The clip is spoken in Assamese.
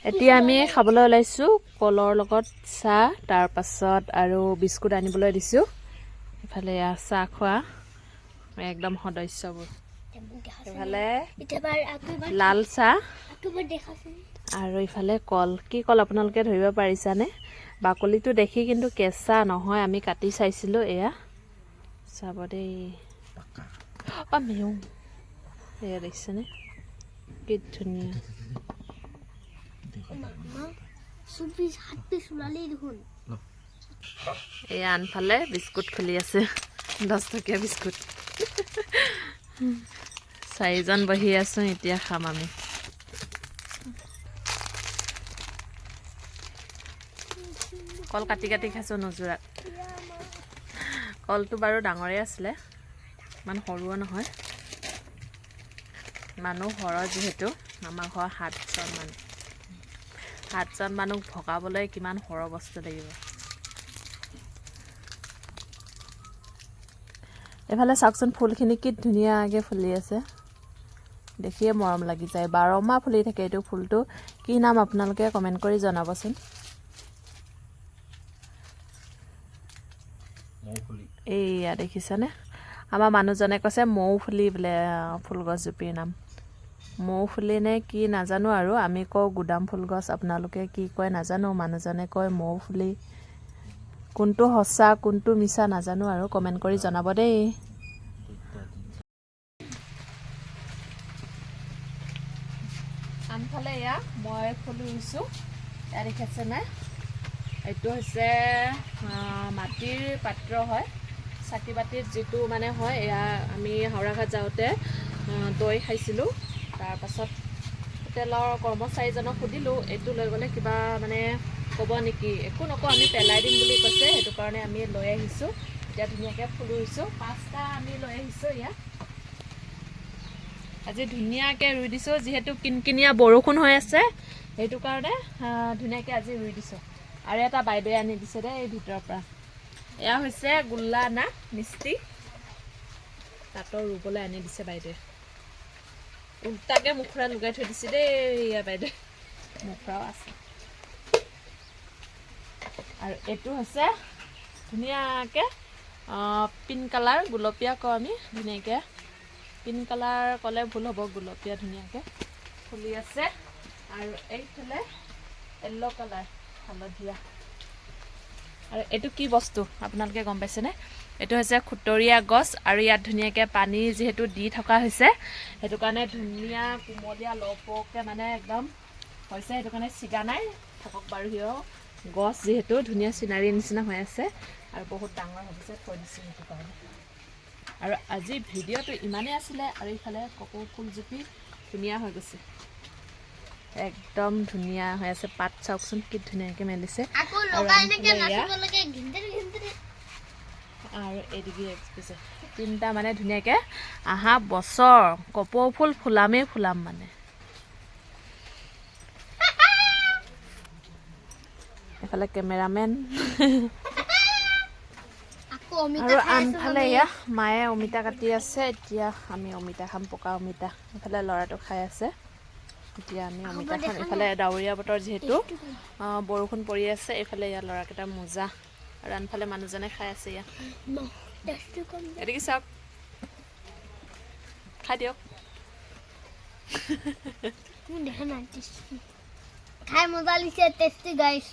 এতিয়া আমি খাবলৈ ওলাইছোঁ কলৰ লগত চাহ তাৰ পাছত আৰু বিস্কুট আনিবলৈ দিছোঁ ইফালে চাহ খোৱা একদম সদস্যবোৰ ইফালে লাল চাহ আৰু ইফালে কল কি কল আপোনালোকে ধৰিব পাৰিছানে বাকলিটো দেখি কিন্তু কেঁচা নহয় আমি কাটি চাইছিলোঁ এয়া চাব দেই মেও এয়া দেখিছেনে কি ধুনীয়া এয়া আনফালে বিস্কুট খুলি আছে 10 টকীয়া বিস্কুট 4জন বহি আছো এতিয়া খাম আমি কল কাটি কাটি খাইছো নজুৰাত কলটো বাৰু ডাঙৰে আছিলে ইমান সৰুও নহয় মানুহ ঘৰৰ যিহেতু আমাৰ ঘৰ 7জন মানুহ ভগাবলৈ কিমান সৰহ বস্তু লাগিব এফালে চাওকচোন ফুলখিনি কি ধুনীয়াকৈ ফুলি আছে দেখিয়ে মৰম লাগি যায় 12 মাহ ফুলি থাকে এইটো ফুলটো কি নাম আপোনালোকে কমেন্ট কৰি জনাবচোন এইয়া দেখিছানে আমাৰ মানুহজনে কৈছে মৌফুলি বোলে ফুলগছজোপীৰ নাম মৌফুলি নে কি নাজানো আৰু আমি কওঁ গুদাম ফুলগছ আপোনালোকে কি কয় নাজানো মানুহজনে কয় মৌফুলি কোনটো সঁচা কোনটো মিছা নাজানো আৰু কমেন্ট কৰি জনাব দেই আনফালে এয়া মই ফুল ৰুইছোঁ এয়া দেখিছেনে এইটো হৈছে মাটিৰ পাত্ৰ হয় চাকি বাতিত যিটো মানে হয় এয়া আমি হাওৰাঘাট যাওঁতে দৈ খাইছিলোঁ তাৰ পাছত হোটেলৰ কৰ্মচাৰীজনক সুধিলোঁ এইটো লৈ গ'লে কিবা মানে ক'ব নেকি একো নকওঁ আমি পেলাই দিম বুলি কৈছে সেইটো কাৰণে আমি লৈ আহিছোঁ এতিয়া ধুনীয়াকৈ ফুল ৰুইছোঁ 5টা আমি লৈ আহিছোঁ ইয়াত আজি ধুনীয়াকৈ ৰুই দিছোঁ যিহেতু কিনকিনীয়া বৰষুণ হৈ আছে সেইটো কাৰণে ধুনীয়াকৈ আজি ৰুই দিছোঁ আৰু এটা বাইদেৱে আনি দিছে দেই এই ভিতৰৰ পৰা এয়া হৈছে গুল্লানা মিষ্টি তাতো ৰুবলৈ আনি দিছে বাইদেৱে উল্টাকৈ মুখৰা লগাই থৈ দিছে দেই এয়া বাইদেৱে মুখৰাও আছে আৰু এইটো হৈছে ধুনীয়াকৈ পিংক কালাৰ গুলপীয়া কওঁ আমি ধুনীয়াকৈ পিংক কালাৰ ক'লে ভুল হ'ব গুলপীয়া ধুনীয়াকৈ ফুলি আছে আৰু এইফালে য়েল্লো কালাৰ হালধীয়া আৰু এইটো কি বস্তু আপোনালোকে গম পাইছেনে এইটো হৈছে খুতৰীয়া গছ আৰু ইয়াত ধুনীয়াকৈ পানী যিহেতু দি থকা হৈছে সেইটো কাৰণে ধুনীয়া কুমলীয়া লহপহকৈ মানে একদম হৈছে সেইটো কাৰণে ছিগা নাই থাকক বাৰু সিও গছ যিহেতু ধুনীয়া চিনাৰী নিচিনা হৈ আছে আৰু বহুত ডাঙৰ হৈছে থৈ দিছোঁ সেইটো কাৰণে আৰু আজি ভিডিঅ'টো ইমানেই আছিলে আৰু ইফালে কপৌ ফুলজোপি ধুনীয়া হৈ গৈছে একদম ধুনীয়া হৈ আছে পাত চাওকচোন কি ধুনীয়াকৈ মেলিছে আৰু এইদিকে এক্সপিছে 3টা মানে ধুনীয়াকৈ আহা বছৰ কপৌ ফুল ফুলামেই ফুলাম মানে এফালে কেমেৰামেন আৰু আনফালে এয়া মায়ে অমিতা কাটি আছে এতিয়া আমি অমিতা খাম পকা অমিতা এফালে ল'ৰাটো খাই আছে এতিয়া আমি অমিতা খাম এফালে ডাৱৰীয়া বতৰ যিহেতু বৰষুণ পৰি আছে এইফালে ইয়াৰ ল'ৰাকেইটাৰ মোজা আৰু আনফালে মানুহজনে খাই আছে ইয়াত এদিকে চাওক খাই দিয়ক খাই মজা লাগিছে টেষ্টি গাইছ